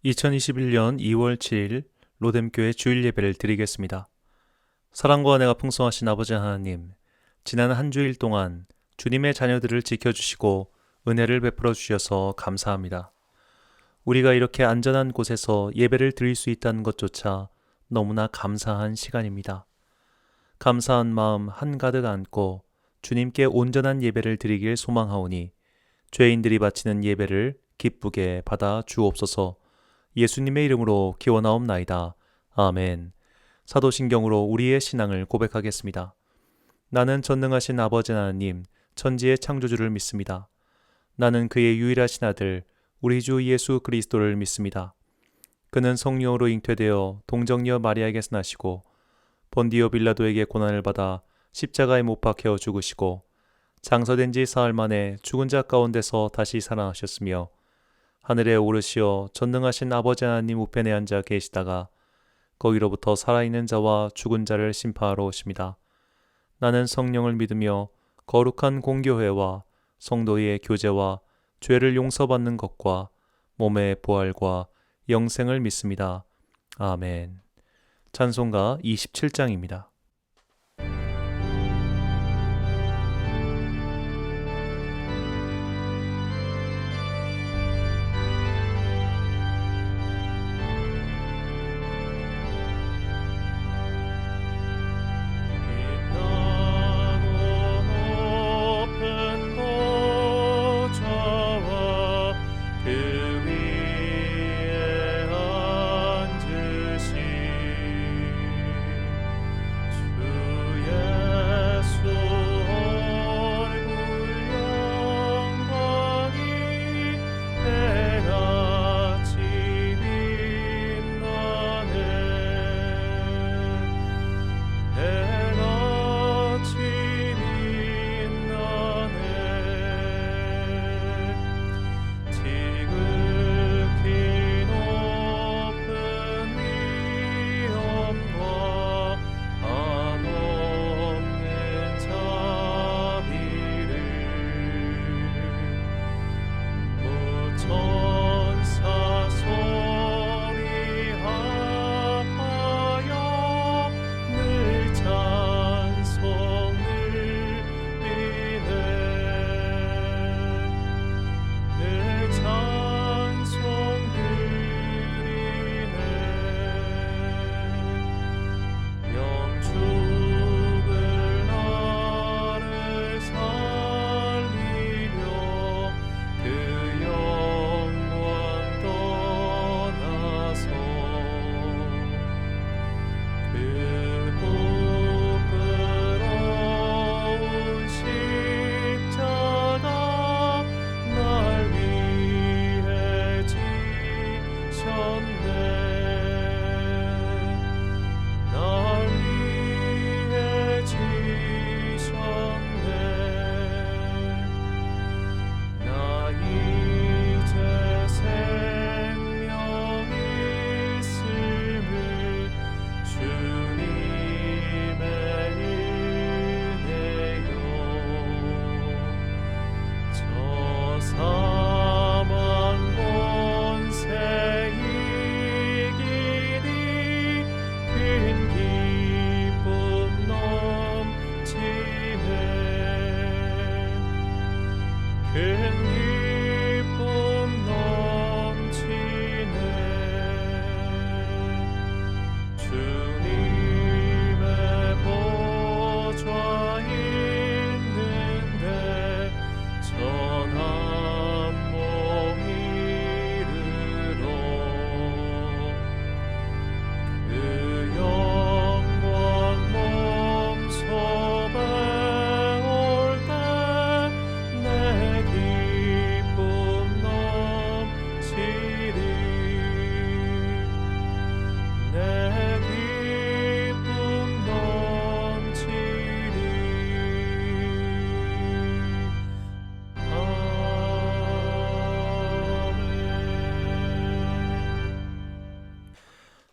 2021년 2월 7일 로뎀교회 주일 예배를 드리겠습니다. 사랑과 은혜가 풍성하신 아버지 하나님, 지난 한 주일 동안 주님의 자녀들을 지켜주시고 은혜를 베풀어 주셔서 감사합니다. 우리가 이렇게 안전한 곳에서 예배를 드릴 수 있다는 것조차 너무나 감사한 시간입니다. 감사한 마음 한가득 안고 주님께 온전한 예배를 드리길 소망하오니 죄인들이 바치는 예배를 기쁘게 받아 주옵소서. 예수님의 이름으로 기원하옵나이다. 아멘. 사도신경으로 우리의 신앙을 고백하겠습니다. 나는 전능하신 아버지 하나님, 천지의 창조주를 믿습니다. 나는 그의 유일하신 아들, 우리 주 예수 그리스도를 믿습니다. 그는 성령으로 잉태되어 동정녀 마리아에게서 나시고 본디오 빌라도에게 고난을 받아 십자가에 못 박혀 죽으시고 장서된 지 사흘 만에 죽은 자 가운데서 다시 살아나셨으며 하늘에 오르시어 전능하신 아버지 하나님 우편에 앉아 계시다가 거기로부터 살아있는 자와 죽은 자를 심판하러 오십니다. 나는 성령을 믿으며 거룩한 공교회와 성도의 교제와 죄를 용서받는 것과 몸의 부활과 영생을 믿습니다. 아멘. 찬송가 27장입니다.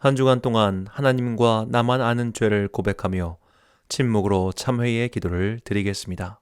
한 주간 동안 하나님과 나만 아는 죄를 고백하며 침묵으로 참회의 기도를 드리겠습니다.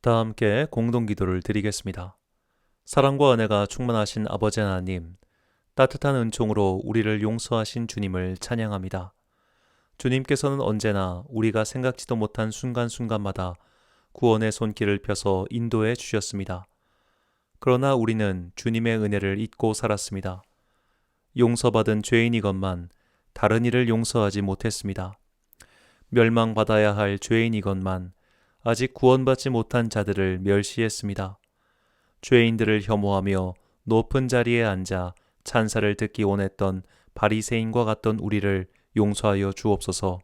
다 함께 공동기도를 드리겠습니다. 사랑과 은혜가 충만하신 아버지 하나님, 따뜻한 은총으로 우리를 용서하신 주님을 찬양합니다. 주님께서는 언제나 우리가 생각지도 못한 순간순간마다 구원의 손길을 펴서 인도해 주셨습니다. 그러나 우리는 주님의 은혜를 잊고 살았습니다. 용서받은 죄인이건만 다른 이를 용서하지 못했습니다. 멸망받아야 할 죄인이건만 아직 구원받지 못한 자들을 멸시했습니다. 죄인들을 혐오하며 높은 자리에 앉아 찬사를 듣기 원했던 바리새인과 같던 우리를 용서하여 주옵소서.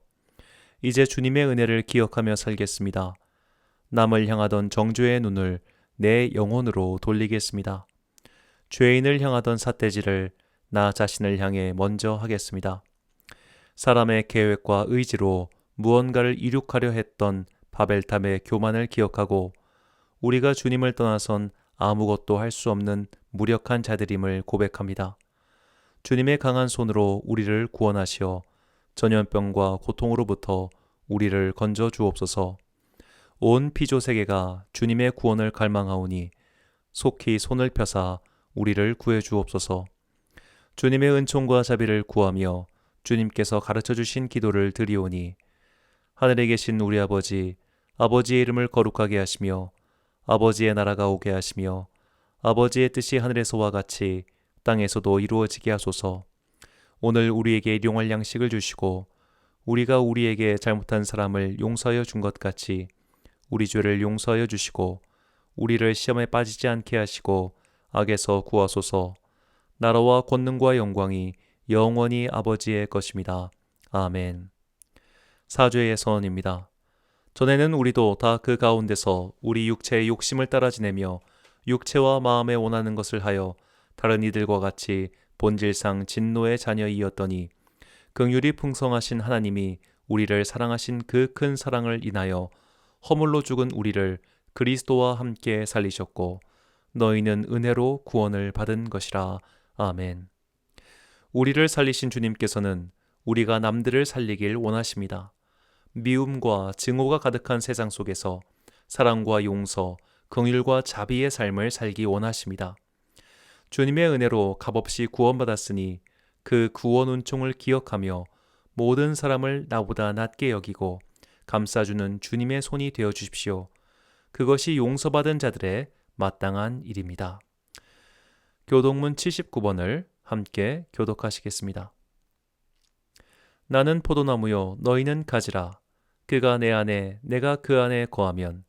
이제 주님의 은혜를 기억하며 살겠습니다. 남을 향하던 정죄의 눈을 내 영혼으로 돌리겠습니다. 죄인을 향하던 삿대질을 나 자신을 향해 먼저 하겠습니다. 사람의 계획과 의지로 무언가를 이룩하려 했던 바벨탑의 교만을 기억하고 우리가 주님을 떠나선 아무것도 할 수 없는 무력한 자들임을 고백합니다. 주님의 강한 손으로 우리를 구원하시어 전염병과 고통으로부터 우리를 건져 주옵소서. 온 피조 세계가 주님의 구원을 갈망하오니 속히 손을 펴사 우리를 구해 주옵소서. 주님의 은총과 자비를 구하며 주님께서 가르쳐 주신 기도를 드리오니 하늘에 계신 우리 아버지, 아버지의 이름을 거룩하게 하시며 아버지의 나라가 오게 하시며 아버지의 뜻이 하늘에서와 같이 땅에서도 이루어지게 하소서. 오늘 우리에게 일용할 양식을 주시고 우리가 우리에게 잘못한 사람을 용서하여 준 것 같이 우리 죄를 용서하여 주시고 우리를 시험에 빠지지 않게 하시고 악에서 구하소서. 나라와 권능과 영광이 영원히 아버지의 것입니다. 아멘. 사죄의 선언입니다. 전에는 우리도 다 그 가운데서 우리 육체의 욕심을 따라 지내며 육체와 마음에 원하는 것을 하여 다른 이들과 같이 본질상 진노의 자녀이었더니 긍휼이 풍성하신 하나님이 우리를 사랑하신 그 큰 사랑을 인하여 허물로 죽은 우리를 그리스도와 함께 살리셨고 너희는 은혜로 구원을 받은 것이라. 아멘. 우리를 살리신 주님께서는 우리가 남들을 살리길 원하십니다. 미움과 증오가 가득한 세상 속에서 사랑과 용서, 긍휼과 자비의 삶을 살기 원하십니다. 주님의 은혜로 값없이 구원받았으니 그 구원 은총을 기억하며 모든 사람을 나보다 낮게 여기고 감싸주는 주님의 손이 되어 주십시오. 그것이 용서받은 자들의 마땅한 일입니다. 교독문 79번을 함께 교독하시겠습니다. 나는 포도나무요 너희는 가지라. 그가 내 안에 내가 그 안에 거하면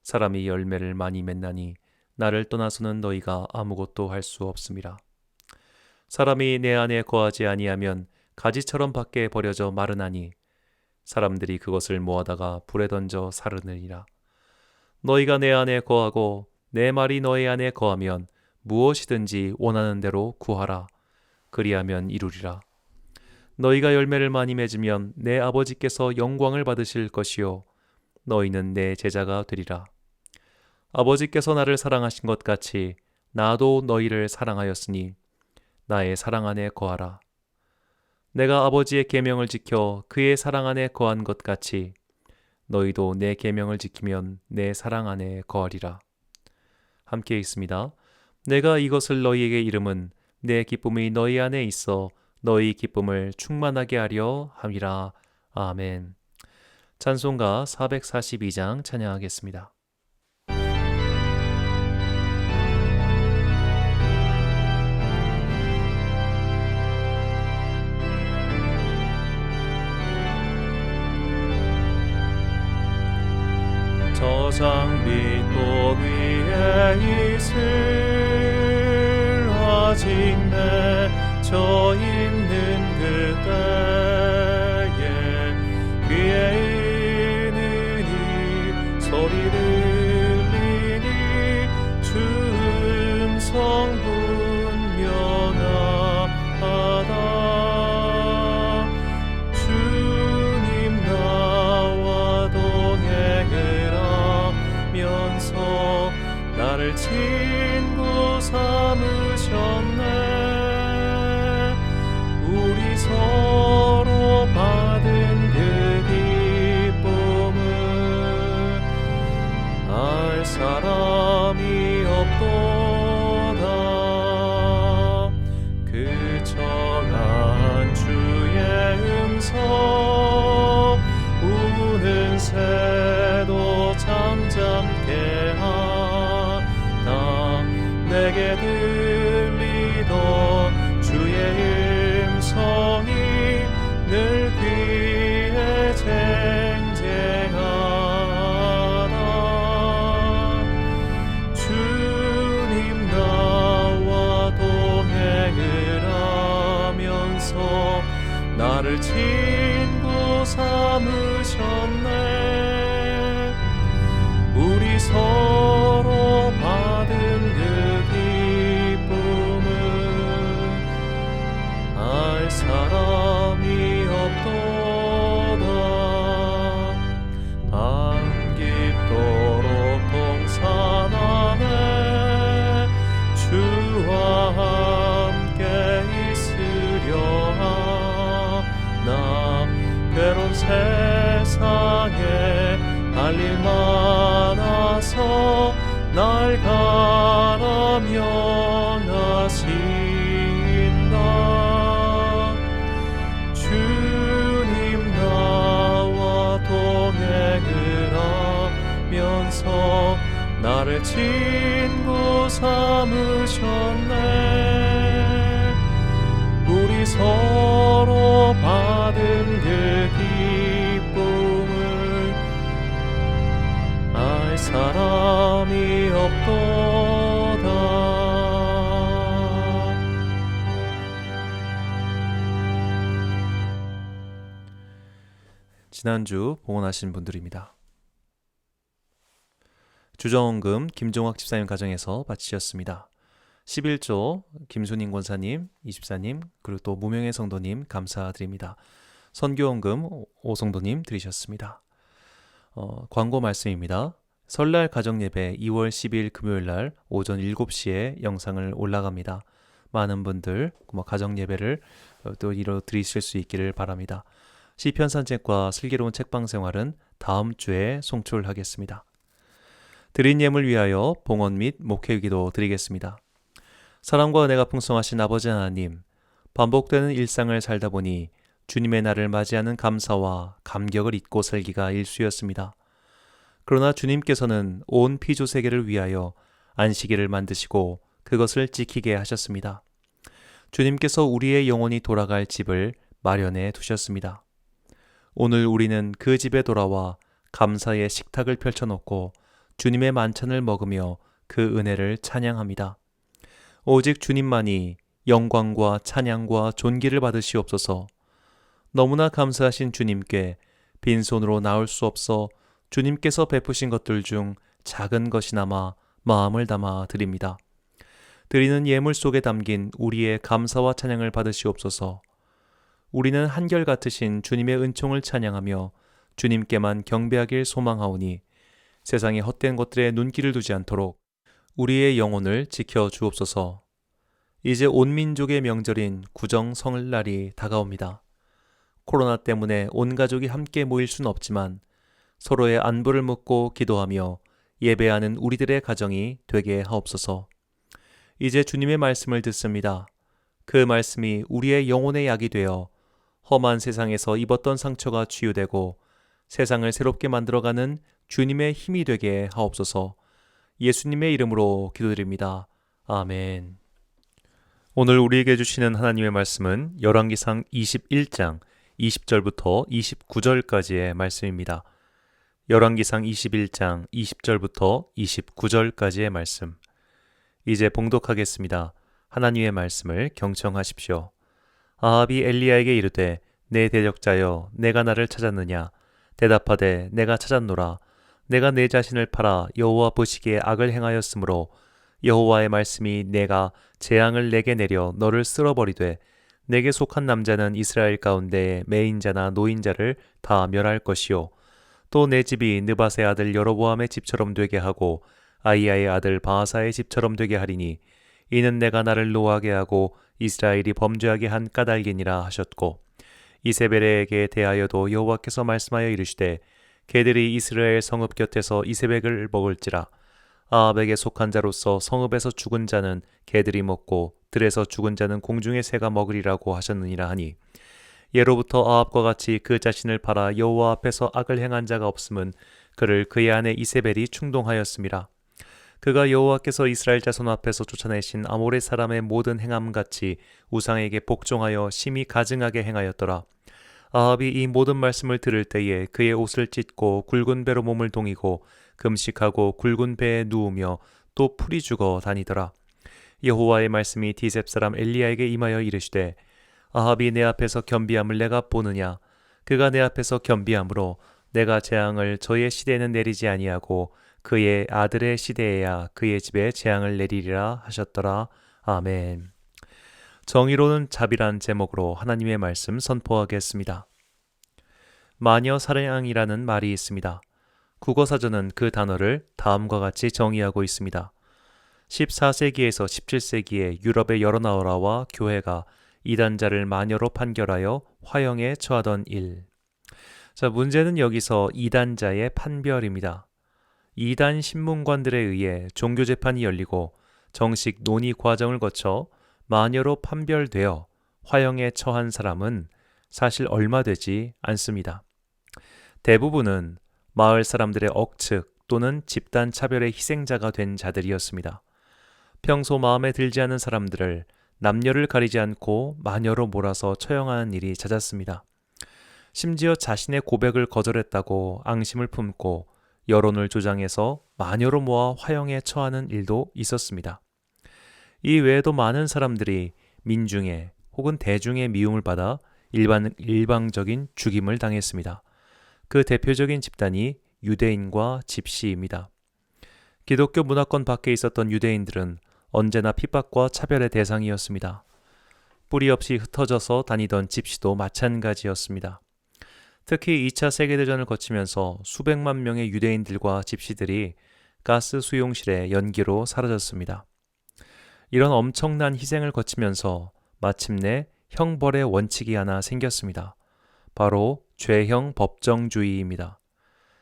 사람이 열매를 많이 맺나니 나를 떠나서는 너희가 아무것도 할 수 없음이라. 사람이 내 안에 거하지 아니하면 가지처럼 밖에 버려져 마르나니 사람들이 그것을 모아다가 불에 던져 사르느니라. 너희가 내 안에 거하고 내 말이 너희 안에 거하면 무엇이든지 원하는 대로 구하라. 그리하면 이루리라. 너희가 열매를 많이 맺으면 내 아버지께서 영광을 받으실 것이요 너희는 내 제자가 되리라. 아버지께서 나를 사랑하신 것 같이 나도 너희를 사랑하였으니 나의 사랑 안에 거하라. 내가 아버지의 계명을 지켜 그의 사랑 안에 거한 것 같이 너희도 내 계명을 지키면 내 사랑 안에 거하리라. 함께 있습니다. 내가 이것을 너희에게 이름은 내 기쁨이 너희 안에 있어 너희 기쁨을 충만하게 하려 함이라. 아멘. 찬송가 442장 찬양하겠습니다. 저 장빛 꽃 위에 있을 아직 맺혀 있는 그때에 귀에 있는 이 소리 들리니 주 음성 분명하다. 주님 나와 동행을 하면서 나를 친구 삼으셨네. 우리 서로 받은 그 기쁨을 알 사람이 없도다. 그 청한 주의 음성 우는 새도 잠잠케 하다. 내게 들리던 주의 음성이 늘 귀에 쟁쟁하다. 주님 나와 동행을 하면서 나를 친구 삼으셨네. 우리 서로 받은 그 기쁨은 알 사람이 없도다. 밤 깊도록 동산 안에 주와 함께 있으려 하나. 괴로운 세상에 할 일 많아서 날 가라 명하신다. 주님 나와 동행을 하면서 나를 친구 삼으셨네. 우리 서로 받은 그 기쁨을 알 사람이 없도다. 지난주 봉헌하신 분들입니다. 주정원금 김종학 집사님 가정에서 바치셨습니다. 11조 김순인 권사님, 이집사님, 그리고 또 무명의 성도님 감사드립니다. 선교원금 오성도님 드리셨습니다. 광고 말씀입니다. 설날 가정예배 2월 10일 금요일날 오전 7시에 영상을 올라갑니다. 많은 분들 가정예배를 또 이뤄 드리실 수 있기를 바랍니다. 시편 산책과 슬기로운 책방생활은 다음 주에 송출하겠습니다. 드린 예물 위하여 봉헌 및 목회기도 드리겠습니다. 사랑과 은혜가 풍성하신 아버지 하나님, 반복되는 일상을 살다 보니 주님의 날을 맞이하는 감사와 감격을 잊고 살기가 일쑤였습니다. 그러나 주님께서는 온 피조세계를 위하여 안식일을 만드시고 그것을 지키게 하셨습니다. 주님께서 우리의 영혼이 돌아갈 집을 마련해 두셨습니다. 오늘 우리는 그 집에 돌아와 감사의 식탁을 펼쳐놓고 주님의 만찬을 먹으며 그 은혜를 찬양합니다. 오직 주님만이 영광과 찬양과 존귀를 받으시옵소서. 너무나 감사하신 주님께 빈손으로 나올 수 없어 주님께서 베푸신 것들 중 작은 것이나마 마음을 담아 드립니다. 드리는 예물 속에 담긴 우리의 감사와 찬양을 받으시옵소서. 우리는 한결같으신 주님의 은총을 찬양하며 주님께만 경배하길 소망하오니 세상의 헛된 것들에 눈길을 두지 않도록 우리의 영혼을 지켜 주옵소서. 이제 온 민족의 명절인 구정 성날이 다가옵니다. 코로나 때문에 온 가족이 함께 모일 수는 없지만 서로의 안부를 묻고 기도하며 예배하는 우리들의 가정이 되게 하옵소서. 이제 주님의 말씀을 듣습니다. 그 말씀이 우리의 영혼의 약이 되어 험한 세상에서 입었던 상처가 치유되고 세상을 새롭게 만들어가는 주님의 힘이 되게 하옵소서. 예수님의 이름으로 기도드립니다. 아멘. 오늘 우리에게 주시는 하나님의 말씀은 열왕기상 21장 20절부터 29절까지의 말씀입니다. 열왕기상 21장 20절부터 29절까지의 말씀. 이제 봉독하겠습니다. 하나님의 말씀을 경청하십시오. 아합이 엘리야에게 이르되 내 대적자여 내가 나를 찾았느냐? 대답하되 내가 찾았노라. 내가 내 자신을 팔아 여호와 보시기에 악을 행하였으므로 여호와의 말씀이 내가 재앙을 내게 내려 너를 쓸어버리되 내게 속한 남자는 이스라엘 가운데 매인자나 노인자를 다 멸할 것이요 또 내 집이 느밧의 아들 여로보암의 집처럼 되게 하고 아이야의 아들 바하사의 집처럼 되게 하리니 이는 내가 나를 노하게 하고 이스라엘이 범죄하게 한 까닭이니라 하셨고 이세벨에게 대하여도 여호와께서 말씀하여 이르시되 개들이 이스라엘 성읍 곁에서 이세벨을 먹을지라 아합에게 속한 자로서 성읍에서 죽은 자는 개들이 먹고 들에서 죽은 자는 공중의 새가 먹으리라고 하셨느니라 하니 예로부터 아합과 같이 그 자신을 팔아 여호와 앞에서 악을 행한 자가 없음은 그를 그의 아내 이세벨이 충동하였음이라. 그가 여호와께서 이스라엘 자손 앞에서 쫓아내신 아모레 사람의 모든 행함같이 우상에게 복종하여 심히 가증하게 행하였더라. 아합이 이 모든 말씀을 들을 때에 그의 옷을 찢고 굵은 배로 몸을 동이고 금식하고 굵은 배에 누우며 또 풀이 죽어 다니더라. 여호와의 말씀이 디셉 사람 엘리야에게 임하여 이르시되 아합이 내 앞에서 겸비함을 내가 보느냐. 그가 내 앞에서 겸비함으로 내가 재앙을 저의 시대에는 내리지 아니하고 그의 아들의 시대에야 그의 집에 재앙을 내리리라 하셨더라. 아멘. 정의로운 자비란 제목으로 하나님의 말씀 선포하겠습니다. 마녀 사냥이라는 말이 있습니다. 국어사전은 그 단어를 다음과 같이 정의하고 있습니다. 14세기에서 17세기에 유럽의 여러 나라와 교회가 이단자를 마녀로 판결하여 화형에 처하던 일. 자, 문제는 여기서 이단자의 판별입니다. 이단 신문관들에 의해 종교재판이 열리고 정식 논의 과정을 거쳐 마녀로 판별되어 화형에 처한 사람은 사실 얼마 되지 않습니다. 대부분은 마을 사람들의 억측 또는 집단 차별의 희생자가 된 자들이었습니다. 평소 마음에 들지 않은 사람들을 남녀를 가리지 않고 마녀로 몰아서 처형하는 일이 잦았습니다. 심지어 자신의 고백을 거절했다고 앙심을 품고 여론을 조장해서 마녀로 모아 화형에 처하는 일도 있었습니다. 이 외에도 많은 사람들이 민중의 혹은 대중의 미움을 받아 일방적인 죽임을 당했습니다. 그 대표적인 집단이 유대인과 집시입니다. 기독교 문화권 밖에 있었던 유대인들은 언제나 핍박과 차별의 대상이었습니다. 뿌리 없이 흩어져서 다니던 집시도 마찬가지였습니다. 특히 2차 세계대전을 거치면서 수백만 명의 유대인들과 집시들이 가스 수용실의 연기로 사라졌습니다. 이런 엄청난 희생을 거치면서 마침내 형벌의 원칙이 하나 생겼습니다. 바로 죄형 법정주의입니다.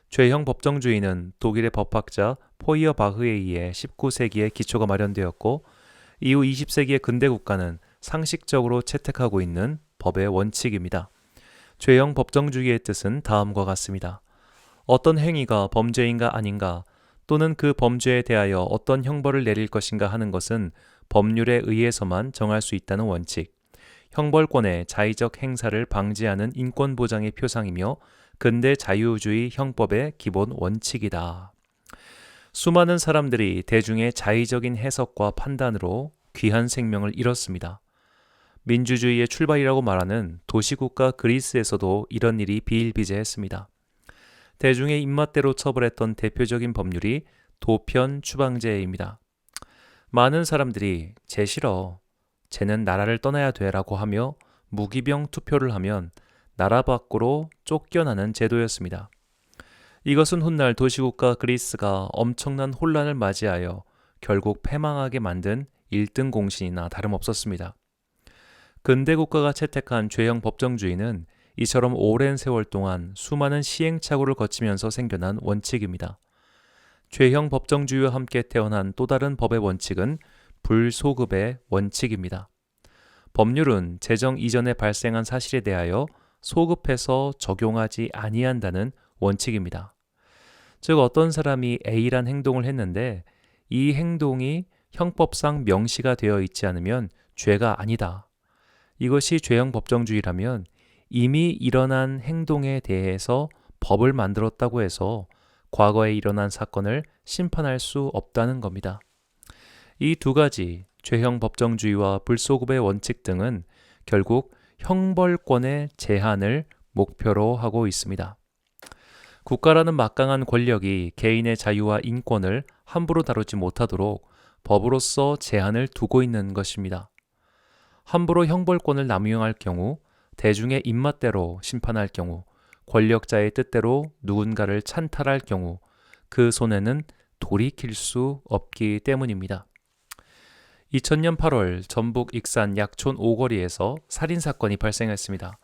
죄형 법정주의는 독일의 법학자 포이어바흐에 의해 19세기에 기초가 마련되었고 이후 20세기의 근대 국가는 상식적으로 채택하고 있는 법의 원칙입니다. 죄형 법정주의의 뜻은 다음과 같습니다. 어떤 행위가 범죄인가 아닌가 또는 그 범죄에 대하여 어떤 형벌을 내릴 것인가 하는 것은 법률에 의해서만 정할 수 있다는 원칙, 형벌권의 자의적 행사를 방지하는 인권 보장의 표상이며 근대 자유주의 형법의 기본 원칙이다. 수많은 사람들이 대중의 자의적인 해석과 판단으로 귀한 생명을 잃었습니다. 민주주의의 출발이라고 말하는 도시국가 그리스에서도 이런 일이 비일비재했습니다. 대중의 입맛대로 처벌했던 대표적인 법률이 도편 추방제입니다. 많은 사람들이 쟤 싫어, 쟤는 나라를 떠나야 돼라고 하며 무기병 투표를 하면 나라 밖으로 쫓겨나는 제도였습니다. 이것은 훗날 도시국가 그리스가 엄청난 혼란을 맞이하여 결국 패망하게 만든 1등 공신이나 다름없었습니다. 근대 국가가 채택한 죄형 법정주의는 이처럼 오랜 세월 동안 수많은 시행착오를 거치면서 생겨난 원칙입니다. 죄형 법정주의와 함께 태어난 또 다른 법의 원칙은 불소급의 원칙입니다. 법률은 제정 이전에 발생한 사실에 대하여 소급해서 적용하지 아니한다는 원칙입니다. 즉 어떤 사람이 A란 행동을 했는데 이 행동이 형법상 명시가 되어 있지 않으면 죄가 아니다. 이것이 죄형 법정주의라면 이미 일어난 행동에 대해서 법을 만들었다고 해서 과거에 일어난 사건을 심판할 수 없다는 겁니다. 이 두 가지 죄형 법정주의와 불소급의 원칙 등은 결국 형벌권의 제한을 목표로 하고 있습니다. 국가라는 막강한 권력이 개인의 자유와 인권을 함부로 다루지 못하도록 법으로서 제한을 두고 있는 것입니다. 함부로 형벌권을 남용할 경우, 대중의 입맛대로 심판할 경우, 권력자의 뜻대로 누군가를 찬탈할 경우 그 손해는 돌이킬 수 없기 때문입니다. 2000년 8월 전북 익산 약촌 오거리에서 살인사건이 발생했습니다.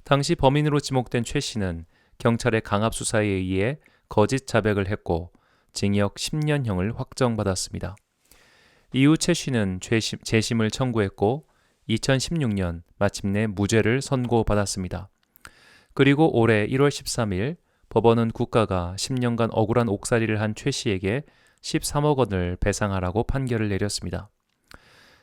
당시 범인으로 지목된 최 씨는 경찰의 강압수사에 의해 거짓 자백을 했고 징역 10년형을 확정받았습니다. 이후 최 씨는 재심을 청구했고 2016년 마침내 무죄를 선고받았습니다. 그리고 올해 1월 13일 법원은 국가가 10년간 억울한 옥살이를 한 최 씨에게 13억 원을 배상하라고 판결을 내렸습니다.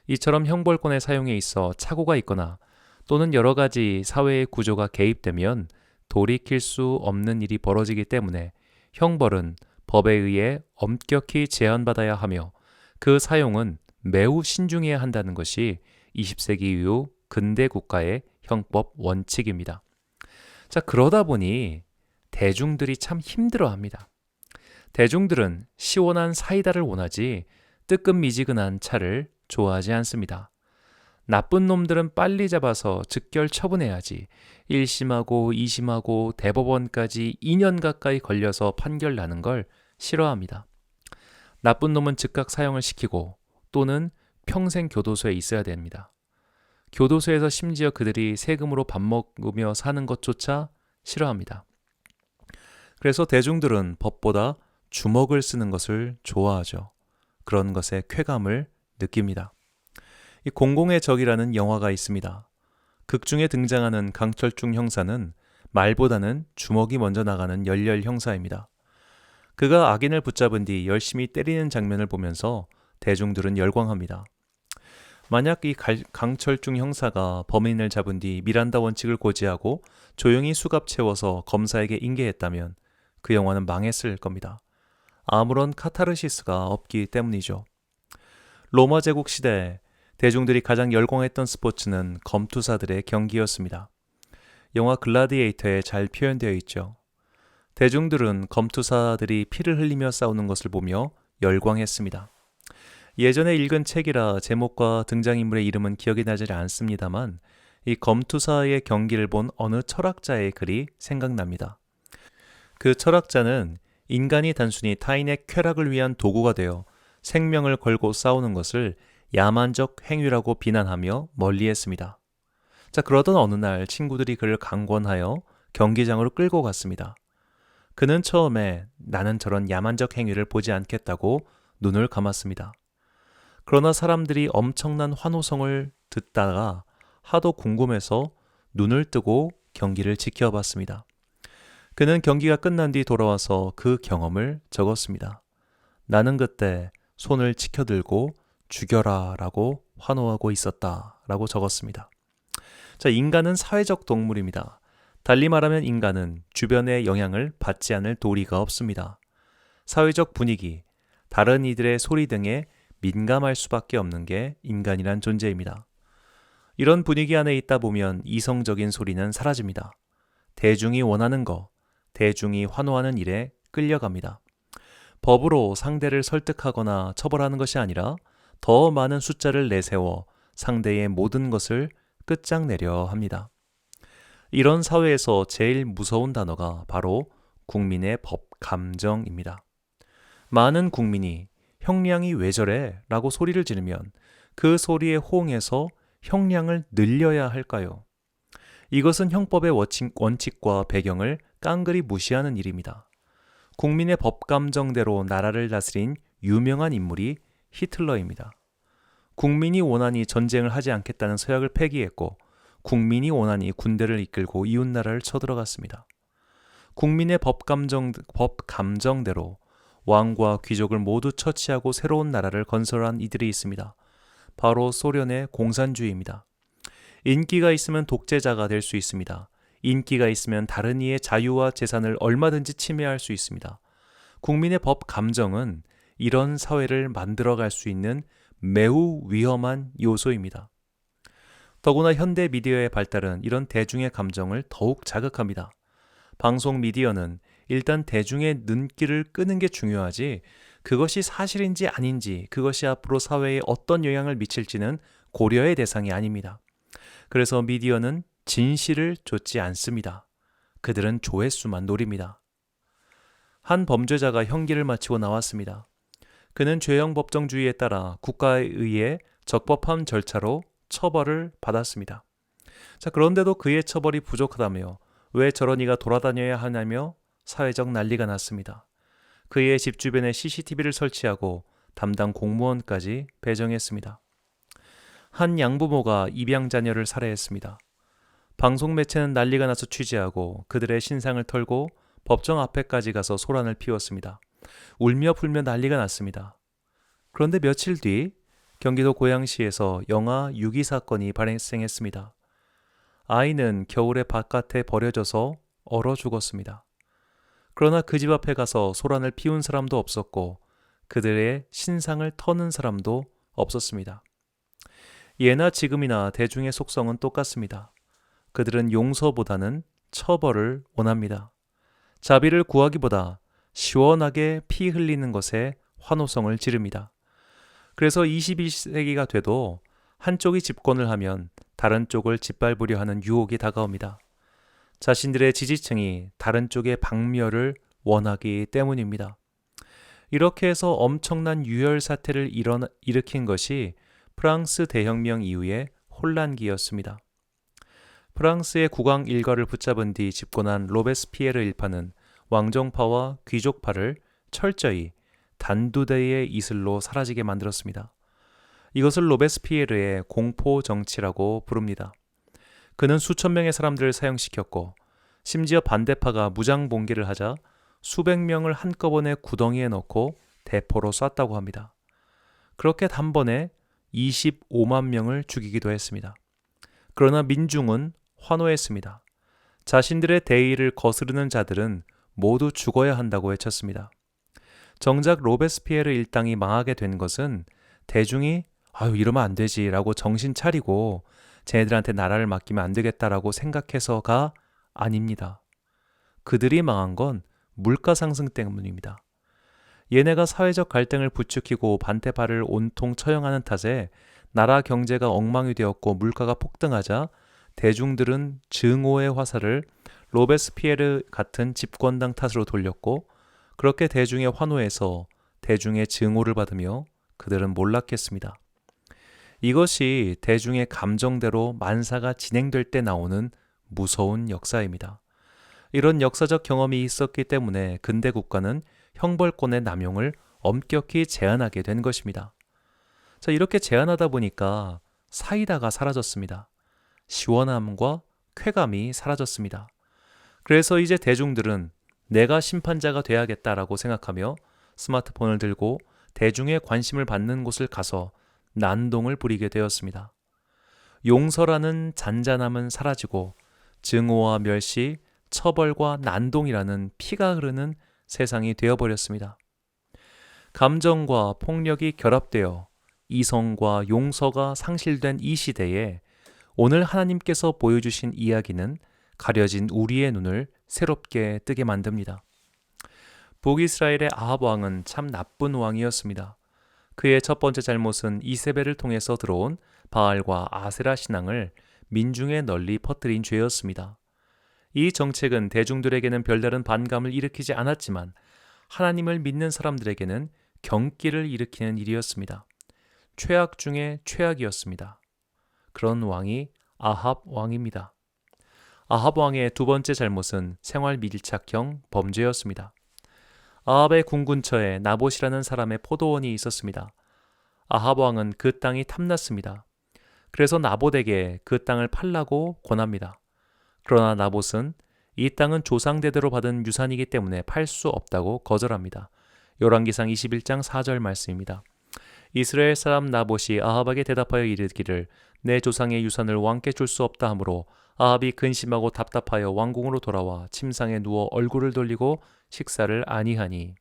이처럼 형벌권의 사용에 있어 착오가 있거나 또는 여러 가지 사회의 구조가 개입되면 돌이킬 수 없는 일이 벌어지기 때문에 형벌은 법에 의해 엄격히 제한받아야 하며 그 사용은 매우 신중해야 한다는 것이 20세기 이후 근대 국가의 형법 원칙입니다. 자, 그러다 보니 대중들이 참 힘들어합니다. 대중들은 시원한 사이다를 원하지 뜨끈미지근한 차를 좋아하지 않습니다. 나쁜 놈들은 빨리 잡아서 즉결 처분해야지 1심하고 2심하고 대법원까지 2년 가까이 걸려서 판결 나는 걸 싫어합니다. 나쁜 놈은 즉각 사형을 시키고 또는 평생 교도소에 있어야 됩니다. 교도소에서 심지어 그들이 세금으로 밥 먹으며 사는 것조차 싫어합니다. 그래서 대중들은 법보다 주먹을 쓰는 것을 좋아하죠. 그런 것에 쾌감을 느낍니다. 이 공공의 적이라는 영화가 있습니다. 극 중에 등장하는 강철중 형사는 말보다는 주먹이 먼저 나가는 열렬 형사입니다. 그가 악인을 붙잡은 뒤 열심히 때리는 장면을 보면서 대중들은 열광합니다. 만약 이 강철중 형사가 범인을 잡은 뒤 미란다 원칙을 고지하고 조용히 수갑 채워서 검사에게 인계했다면 그 영화는 망했을 겁니다. 아무런 카타르시스가 없기 때문이죠. 로마 제국 시대 대중들이 가장 열광했던 스포츠는 검투사들의 경기였습니다. 영화 글라디에이터에 잘 표현되어 있죠. 대중들은 검투사들이 피를 흘리며 싸우는 것을 보며 열광했습니다. 예전에 읽은 책이라 제목과 등장인물의 이름은 기억이 나지 않습니다만 이 검투사의 경기를 본 어느 철학자의 글이 생각납니다. 그 철학자는 인간이 단순히 타인의 쾌락을 위한 도구가 되어 생명을 걸고 싸우는 것을 야만적 행위라고 비난하며 멀리했습니다. 자, 그러던 어느 날 친구들이 그를 강권하여 경기장으로 끌고 갔습니다. 그는 처음에 나는 저런 야만적 행위를 보지 않겠다고 눈을 감았습니다. 그러나 사람들이 엄청난 환호성을 듣다가 하도 궁금해서 눈을 뜨고 경기를 지켜봤습니다. 그는 경기가 끝난 뒤 돌아와서 그 경험을 적었습니다. 나는 그때 손을 치켜들고 죽여라 라고 환호하고 있었다 라고 적었습니다. 자, 인간은 사회적 동물입니다. 달리 말하면 인간은 주변의 영향을 받지 않을 도리가 없습니다. 사회적 분위기, 다른 이들의 소리 등에 민감할 수밖에 없는 게 인간이란 존재입니다. 이런 분위기 안에 있다 보면 이성적인 소리는 사라집니다. 대중이 원하는 거, 대중이 환호하는 일에 끌려갑니다. 법으로 상대를 설득하거나 처벌하는 것이 아니라 더 많은 숫자를 내세워 상대의 모든 것을 끝장내려 합니다. 이런 사회에서 제일 무서운 단어가 바로 국민의 법 감정입니다. 많은 국민이 형량이 왜 저래? 라고 소리를 지르면 그 소리에 호응해서 형량을 늘려야 할까요? 이것은 형법의 원칙과 배경을 깡그리 무시하는 일입니다. 국민의 법 감정대로 나라를 다스린 유명한 인물이 히틀러입니다. 국민이 원하니 전쟁을 하지 않겠다는 서약을 폐기했고 국민이 원하니 군대를 이끌고 이웃나라를 쳐들어갔습니다. 국민의 법 감정대로 왕과 귀족을 모두 처치하고 새로운 나라를 건설한 이들이 있습니다. 바로 소련의 공산주의입니다. 인기가 있으면 독재자가 될 수 있습니다. 인기가 있으면 다른 이의 자유와 재산을 얼마든지 침해할 수 있습니다. 국민의 법 감정은 이런 사회를 만들어갈 수 있는 매우 위험한 요소입니다. 더구나 현대 미디어의 발달은 이런 대중의 감정을 더욱 자극합니다. 방송 미디어는 일단 대중의 눈길을 끄는 게 중요하지 그것이 사실인지 아닌지 그것이 앞으로 사회에 어떤 영향을 미칠지는 고려의 대상이 아닙니다. 그래서 미디어는 진실을 좇지 않습니다. 그들은 조회수만 노립니다. 한 범죄자가 형기를 마치고 나왔습니다. 그는 죄형 법정주의에 따라 국가에 의해 적법한 절차로 처벌을 받았습니다. 자, 그런데도 그의 처벌이 부족하다며 왜 저런 이가 돌아다녀야 하냐며 사회적 난리가 났습니다. 그의 집 주변에 CCTV를 설치하고 담당 공무원까지 배정했습니다. 한 양부모가 입양 자녀를 살해했습니다. 방송 매체는 난리가 나서 취재하고 그들의 신상을 털고 법정 앞에까지 가서 소란을 피웠습니다. 울며 불며 난리가 났습니다. 그런데 며칠 뒤 경기도 고양시에서 영아 유기 사건이 발생했습니다. 아이는 겨울에 바깥에 버려져서 얼어 죽었습니다. 그러나 그 집 앞에 가서 소란을 피운 사람도 없었고 그들의 신상을 터는 사람도 없었습니다. 예나 지금이나 대중의 속성은 똑같습니다. 그들은 용서보다는 처벌을 원합니다. 자비를 구하기보다 시원하게 피 흘리는 것에 환호성을 지릅니다. 그래서 21세기가 돼도 한쪽이 집권을 하면 다른 쪽을 짓밟으려 하는 유혹이 다가옵니다. 자신들의 지지층이 다른 쪽의 박멸을 원하기 때문입니다. 이렇게 해서 엄청난 유혈 사태를 일으킨 것이 프랑스 대혁명 이후의 혼란기였습니다. 프랑스의 국왕 일가를 붙잡은 뒤 집권한 로베스피에르 일파는 왕정파와 귀족파를 철저히 단두대의 이슬로 사라지게 만들었습니다. 이것을 로베스피에르의 공포 정치라고 부릅니다. 그는 수천 명의 사람들을 사형시켰고 심지어 반대파가 무장 봉기를 하자 수백 명을 한꺼번에 구덩이에 넣고 대포로 쐈다고 합니다. 그렇게 단번에 25만 명을 죽이기도 했습니다. 그러나 민중은 환호했습니다. 자신들의 대의를 거스르는 자들은 모두 죽어야 한다고 외쳤습니다. 정작 로베스피에르 일당이 망하게 된 것은 대중이 이러면 안 되지 라고 정신 차리고 쟤네들한테 나라를 맡기면 안 되겠다라고 생각해서가 아닙니다. 그들이 망한 건 물가 상승 때문입니다. 얘네가 사회적 갈등을 부추기고 반대파를 온통 처형하는 탓에 나라 경제가 엉망이 되었고 물가가 폭등하자 대중들은 증오의 화살을 로베스피에르 같은 집권당 탓으로 돌렸고 그렇게 대중의 환호에서 대중의 증오를 받으며 그들은 몰락했습니다. 이것이 대중의 감정대로 만사가 진행될 때 나오는 무서운 역사입니다. 이런 역사적 경험이 있었기 때문에 근대 국가는 형벌권의 남용을 엄격히 제한하게 된 것입니다. 자, 이렇게 제한하다 보니까 사이다가 사라졌습니다. 시원함과 쾌감이 사라졌습니다. 그래서 이제 대중들은 내가 심판자가 돼야겠다라고 생각하며 스마트폰을 들고 대중의 관심을 받는 곳을 가서 난동을 부리게 되었습니다. 용서라는 잔잔함은 사라지고 증오와 멸시, 처벌과 난동이라는 피가 흐르는 세상이 되어버렸습니다. 감정과 폭력이 결합되어 이성과 용서가 상실된 이 시대에 오늘 하나님께서 보여주신 이야기는 가려진 우리의 눈을 새롭게 뜨게 만듭니다. 북이스라엘의 아합 왕은 참 나쁜 왕이었습니다. 그의 첫 번째 잘못은 이세벨을 통해서 들어온 바알과 아세라 신앙을 민중에 널리 퍼뜨린 죄였습니다. 이 정책은 대중들에게는 별다른 반감을 일으키지 않았지만 하나님을 믿는 사람들에게는 경기를 일으키는 일이었습니다. 최악 중에 최악이었습니다. 그런 왕이 아합 왕입니다. 아합 왕의 두 번째 잘못은 생활 밀착형 범죄였습니다. 아합의 궁 근처에 나봇이라는 사람의 포도원이 있었습니다. 아합 왕은 그 땅이 탐났습니다. 그래서 나봇에게 그 땅을 팔라고 권합니다. 그러나 나봇은 이 땅은 조상대대로 받은 유산이기 때문에 팔 수 없다고 거절합니다. 열왕기상 21장 4절 말씀입니다. 이스라엘 사람 나봇이 아합에게 대답하여 이르기를 내 조상의 유산을 왕께 줄 수 없다 하므로 아합이 근심하고 답답하여 왕궁으로 돌아와 침상에 누워 얼굴을 돌리고 식사를 아니하니.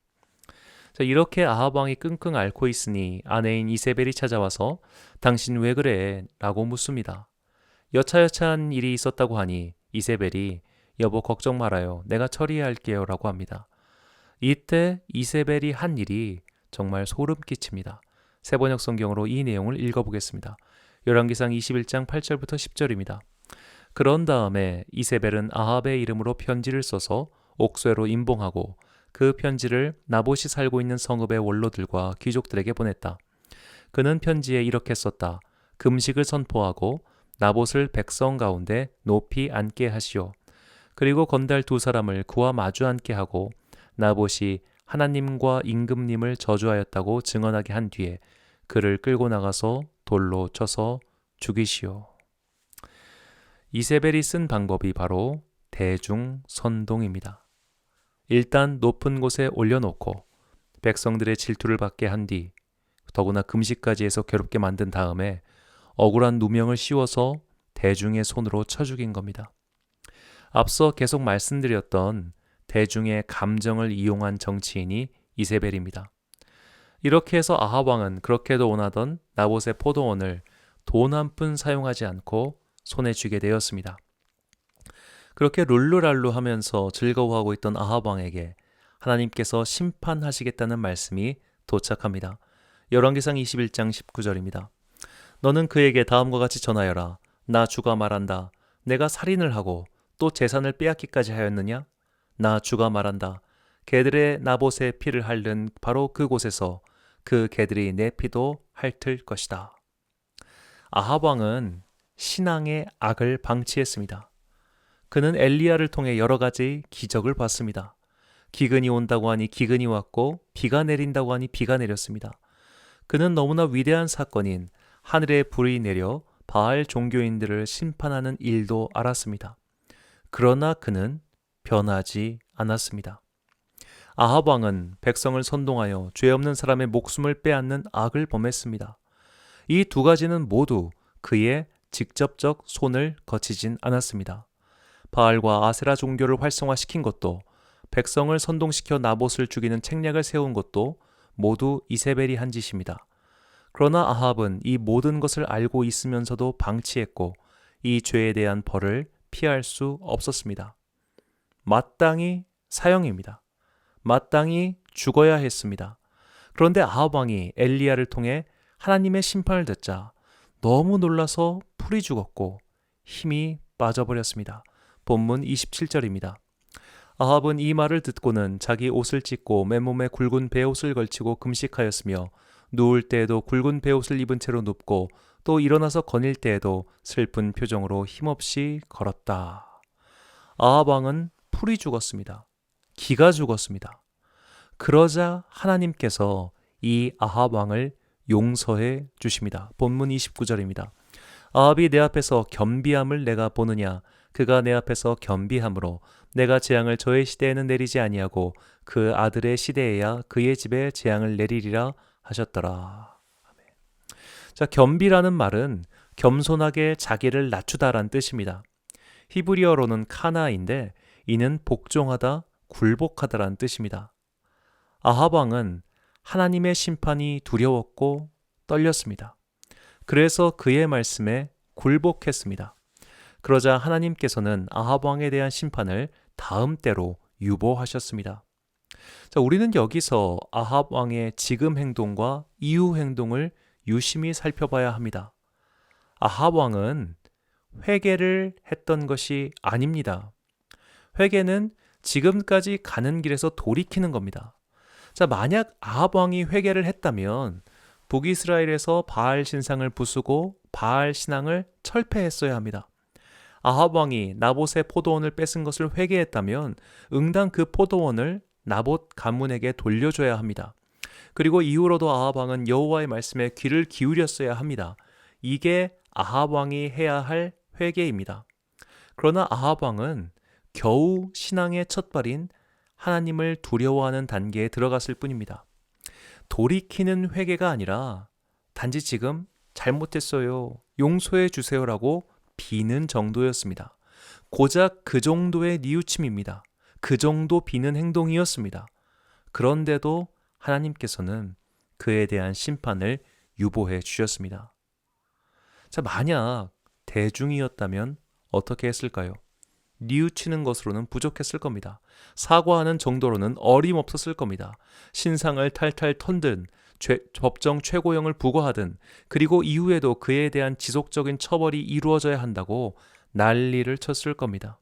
자, 이렇게 아합 왕이 끙끙 앓고 있으니 아내인 이세벨이 찾아와서 당신 왜 그래? 라고 묻습니다. 여차여차한 일이 있었다고 하니 이세벨이 여보 걱정 말아요. 내가 처리할게요 라고 합니다. 이때 이세벨이 한 일이 정말 소름 끼칩니다. 세번역 성경으로 이 내용을 읽어보겠습니다. 열왕기상 21장 8절부터 10절입니다. 그런 다음에 이세벨은 아합의 이름으로 편지를 써서 옥쇄로 임봉하고 그 편지를 나봇이 살고 있는 성읍의 원로들과 귀족들에게 보냈다. 그는 편지에 이렇게 썼다. 금식을 선포하고 나봇을 백성 가운데 높이 앉게 하시오. 그리고 건달 두 사람을 그와 마주 앉게 하고 나봇이 하나님과 임금님을 저주하였다고 증언하게 한 뒤에 그를 끌고 나가서 돌로 쳐서 죽이시오. 이세벨이 쓴 방법이 바로 대중선동입니다. 일단 높은 곳에 올려놓고 백성들의 질투를 받게 한 뒤 더구나 금식까지 해서 괴롭게 만든 다음에 억울한 누명을 씌워서 대중의 손으로 쳐 죽인 겁니다. 앞서 계속 말씀드렸던 대중의 감정을 이용한 정치인이 이세벨입니다. 이렇게 해서 아합 왕은 그렇게도 원하던 나봇의 포도원을 돈 한 푼 사용하지 않고 손에 쥐게 되었습니다. 그렇게 룰루랄루 하면서 즐거워하고 있던 아합 왕에게 하나님께서 심판하시겠다는 말씀이 도착합니다. 열왕기상 21장 19절입니다. 너는 그에게 다음과 같이 전하여라. 나 주가 말한다. 내가 살인을 하고 또 재산을 빼앗기까지 하였느냐? 나 주가 말한다. 개들의 나봇의 피를 핥는 바로 그곳에서 그 개들이 내 피도 핥을 것이다. 아합 왕은 신앙의 악을 방치했습니다. 그는 엘리야를 통해 여러 가지 기적을 봤습니다. 기근이 온다고 하니 기근이 왔고 비가 내린다고 하니 비가 내렸습니다. 그는 너무나 위대한 사건인 하늘에 불이 내려 바알 종교인들을 심판하는 일도 알았습니다. 그러나 그는 변하지 않았습니다. 아합 왕은 백성을 선동하여 죄 없는 사람의 목숨을 빼앗는 악을 범했습니다. 이 두 가지는 모두 그의 직접적 손을 거치진 않았습니다. 바알과 아세라 종교를 활성화시킨 것도, 백성을 선동시켜 나봇을 죽이는 책략을 세운 것도 모두 이세벨이 한 짓입니다. 그러나 아합은 이 모든 것을 알고 있으면서도 방치했고 이 죄에 대한 벌을 피할 수 없었습니다. 마땅히 사형입니다. 마땅히 죽어야 했습니다. 그런데 아합 왕이 엘리야를 통해 하나님의 심판을 듣자 너무 놀라서 풀이 죽었고 힘이 빠져버렸습니다. 본문 27절입니다. 아합은 이 말을 듣고는 자기 옷을 찢고 맨몸에 굵은 베옷을 걸치고 금식하였으며 누울 때에도 굵은 베옷을 입은 채로 눕고 또 일어나서 거닐 때에도 슬픈 표정으로 힘없이 걸었다. 아합 왕은 풀이 죽었습니다. 기가 죽었습니다. 그러자 하나님께서 이 아합 왕을 용서해 주십니다. 본문 29절입니다. 아합이 내 앞에서 겸비함을 내가 보느냐? 그가 내 앞에서 겸비함으로 내가 재앙을 저의 시대에는 내리지 아니하고 그 아들의 시대에야 그의 집에 재앙을 내리리라 하셨더라. 아멘. 자, 겸비라는 말은 겸손하게 자기를 낮추다란 뜻입니다. 히브리어로는 카나인데 이는 복종하다, 굴복하다란 뜻입니다. 아합 왕은 하나님의 심판이 두려웠고 떨렸습니다. 그래서 그의 말씀에 굴복했습니다. 그러자 하나님께서는 아합 왕에 대한 심판을 다음 때로 유보하셨습니다. 자, 우리는 여기서 아합 왕의 지금 행동과 이후 행동을 유심히 살펴봐야 합니다. 아합 왕은 회개를 했던 것이 아닙니다. 회개는 지금까지 가는 길에서 돌이키는 겁니다. 자, 만약 아합 왕이 회개를 했다면 북이스라엘에서 바알 신상을 부수고 바알 신앙을 철폐했어야 합니다. 아합 왕이 나봇의 포도원을 뺏은 것을 회개했다면 응당 그 포도원을 나봇 가문에게 돌려줘야 합니다. 그리고 이후로도 아합 왕은 여호와의 말씀에 귀를 기울였어야 합니다. 이게 아합 왕이 해야 할 회개입니다. 그러나 아합 왕은 겨우 신앙의 첫발인 하나님을 두려워하는 단계에 들어갔을 뿐입니다. 돌이키는 회개가 아니라 단지 지금 잘못했어요, 용서해 주세요라고 비는 정도였습니다. 고작 그 정도의 뉘우침입니다. 그 정도 비는 행동이었습니다. 그런데도 하나님께서는 그에 대한 심판을 유보해 주셨습니다. 자, 만약 대중이었다면 어떻게 했을까요? 뉘우치는 것으로는 부족했을 겁니다. 사과하는 정도로는 어림없었을 겁니다. 신상을 탈탈 턴든 법정 최고형을 부과하든 그리고 이후에도 그에 대한 지속적인 처벌이 이루어져야 한다고 난리를 쳤을 겁니다.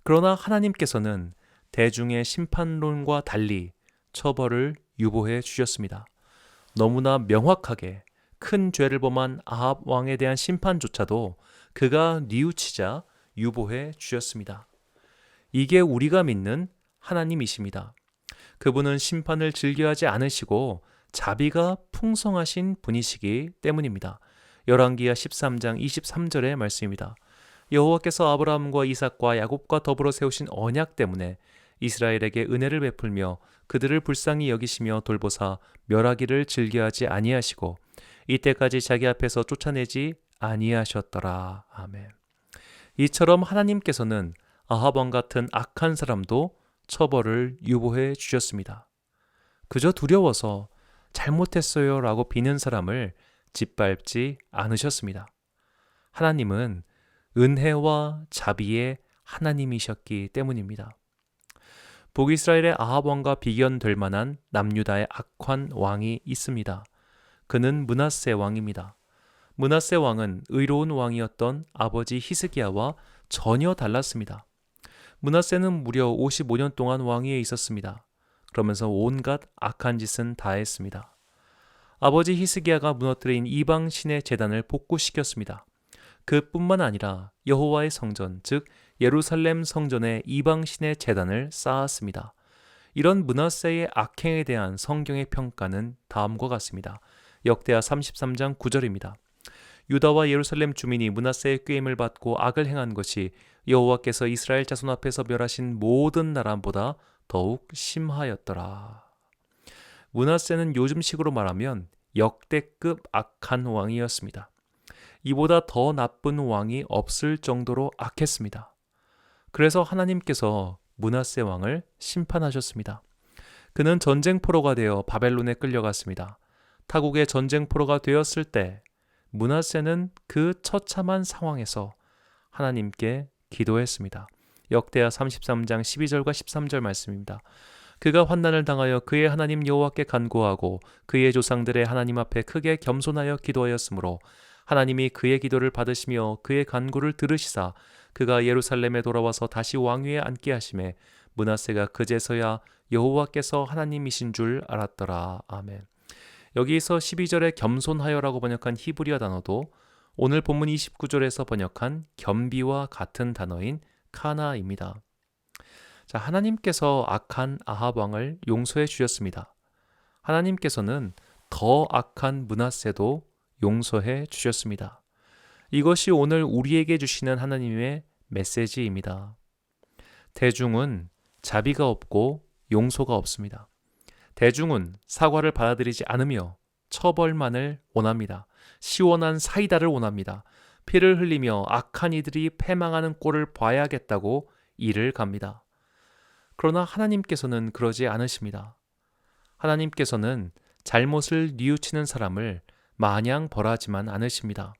그러나 하나님께서는 대중의 심판론과 달리 처벌을 유보해 주셨습니다. 너무나 명확하게 큰 죄를 범한 아합 왕에 대한 심판조차도 그가 뉘우치자 유보해 주셨습니다. 이게 우리가 믿는 하나님이십니다. 그분은 심판을 즐겨하지 않으시고 자비가 풍성하신 분이시기 때문입니다. 열왕기하 13장 23절의 말씀입니다. 여호와께서 아브라함과 이삭과 야곱과 더불어 세우신 언약 때문에 이스라엘에게 은혜를 베풀며 그들을 불쌍히 여기시며 돌보사 멸하기를 즐겨하지 아니하시고 이때까지 자기 앞에서 쫓아내지 아니하셨더라. 아멘. 이처럼 하나님께서는 아합 왕 같은 악한 사람도 처벌을 유보해 주셨습니다. 그저 두려워서 잘못했어요 라고 비는 사람을 짓밟지 않으셨습니다. 하나님은 은혜와 자비의 하나님이셨기 때문입니다. 북이스라엘의 아합 왕과 비견될 만한 남유다의 악한 왕이 있습니다. 그는 므낫세 왕입니다. 므낫세 왕은 의로운 왕이었던 아버지 히스기야와 전혀 달랐습니다. 므낫세는 무려 55년 동안 왕위에 있었습니다. 그러면서 온갖 악한 짓은 다 했습니다. 아버지 히스기야가 무너뜨린 이방 신의 제단을 복구시켰습니다. 그뿐만 아니라 여호와의 성전, 즉 예루살렘 성전에 이방 신의 제단을 쌓았습니다. 이런 므낫세의 악행에 대한 성경의 평가는 다음과 같습니다. 역대하 33장 9절입니다. 유다와 예루살렘 주민이 므낫세의 꾀임을 받고 악을 행한 것이 여호와께서 이스라엘 자손 앞에서 멸하신 모든 나라보다 더욱 심하였더라. 므낫세는 요즘식으로 말하면 역대급 악한 왕이었습니다. 이보다 더 나쁜 왕이 없을 정도로 악했습니다. 그래서 하나님께서 므낫세 왕을 심판하셨습니다. 그는 전쟁포로가 되어 바벨론에 끌려갔습니다. 타국의 전쟁포로가 되었을 때 므낫세는 그 처참한 상황에서 하나님께 기도했습니다. 역대하 33장 12절과 13절 말씀입니다. 그가 환난을 당하여 그의 하나님 여호와께 간구하고 그의 조상들의 하나님 앞에 크게 겸손하여 기도하였으므로 하나님이 그의 기도를 받으시며 그의 간구를 들으시사 그가 예루살렘에 돌아와서 다시 왕위에 앉게 하시매 므낫세가 그제서야 여호와께서 하나님이신 줄 알았더라. 아멘. 여기서 12절에 겸손하여라고 번역한 히브리어 단어도 오늘 본문 29절에서 번역한 겸비와 같은 단어인 카나입니다. 자, 하나님께서 악한 아합 왕을 용서해 주셨습니다. 하나님께서는 더 악한 므낫세도 용서해 주셨습니다. 이것이 오늘 우리에게 주시는 하나님의 메시지입니다. 대중은 자비가 없고 용서가 없습니다. 대중은 사과를 받아들이지 않으며 처벌만을 원합니다. 시원한 사이다를 원합니다. 피를 흘리며 악한 이들이 패망하는 꼴을 봐야겠다고 이를 갑니다. 그러나 하나님께서는 그러지 않으십니다. 하나님께서는 잘못을 뉘우치는 사람을 마냥 벌하지만 않으십니다.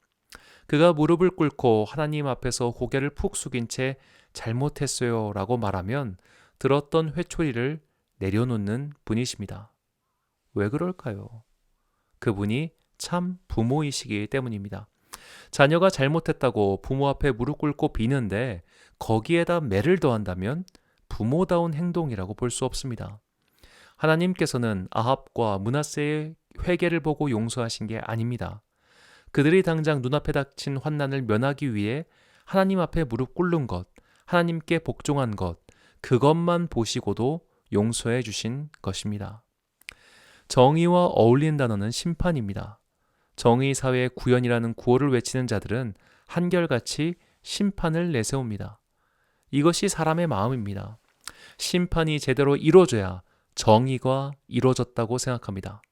그가 무릎을 꿇고 하나님 앞에서 고개를 푹 숙인 채 잘못했어요 라고 말하면 들었던 회초리를 내려놓는 분이십니다. 왜 그럴까요? 그분이 참 부모이시기 때문입니다. 자녀가 잘못했다고 부모 앞에 무릎 꿇고 비는데 거기에다 매를 더한다면 부모다운 행동이라고 볼 수 없습니다. 하나님께서는 아합과 므낫세의 회개를 보고 용서하신 게 아닙니다. 그들이 당장 눈앞에 닥친 환난을 면하기 위해 하나님 앞에 무릎 꿇는 것, 하나님께 복종한 것, 그것만 보시고도 용서해 주신 것입니다. 정의와 어울리는 단어는 심판입니다. 정의 사회의 구현이라는 구호를 외치는 자들은 한결같이 심판을 내세웁니다. 이것이 사람의 마음입니다. 심판이 제대로 이루어져야 정의가 이루어졌다고 생각합니다.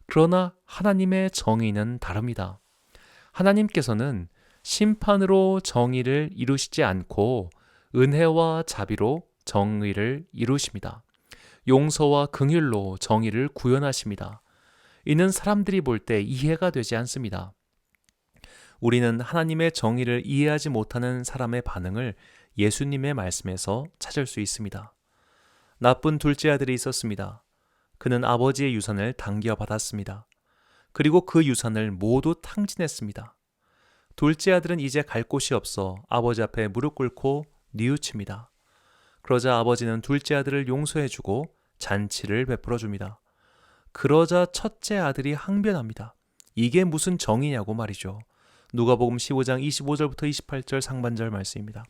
그러나 하나님의 정의는 다릅니다. 하나님께서는 심판으로 정의를 이루시지 않고 은혜와 자비로 정의를 이루십니다. 용서와 긍휼로 정의를 구현하십니다. 이는 사람들이 볼 때 이해가 되지 않습니다. 우리는 하나님의 정의를 이해하지 못하는 사람의 반응을 예수님의 말씀에서 찾을 수 있습니다. 나쁜 둘째 아들이 있었습니다. 그는 아버지의 유산을 당겨받았습니다. 그리고 그 유산을 모두 탕진했습니다. 둘째 아들은 이제 갈 곳이 없어 아버지 앞에 무릎 꿇고 뉘우칩니다. 그러자 아버지는 둘째 아들을 용서해주고 잔치를 베풀어줍니다. 그러자 첫째 아들이 항변합니다. 이게 무슨 정의냐고 말이죠. 누가복음 15장 25절부터 28절 상반절 말씀입니다.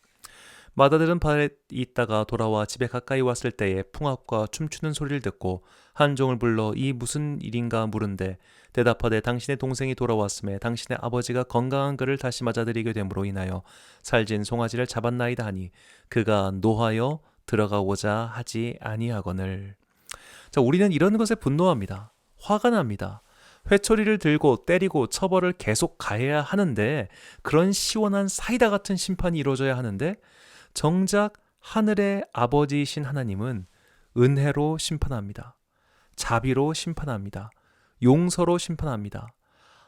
맏아들은 밭에 있다가 돌아와 집에 가까이 왔을 때에 풍악과 춤추는 소리를 듣고 한 종을 불러 이 무슨 일인가 물은데 대답하되 당신의 동생이 돌아왔음에 당신의 아버지가 건강한 그를 다시 맞아들이게 됨으로 인하여 살진 송아지를 잡았나이다 하니 그가 노하여 들어가고자 하지 아니하거늘. 자, 우리는 이런 것에 분노합니다. 화가 납니다. 회초리를 들고 때리고 처벌을 계속 가해야 하는데, 그런 시원한 사이다 같은 심판이 이루어져야 하는데, 정작 하늘의 아버지이신 하나님은 은혜로 심판합니다. 자비로 심판합니다. 용서로 심판합니다.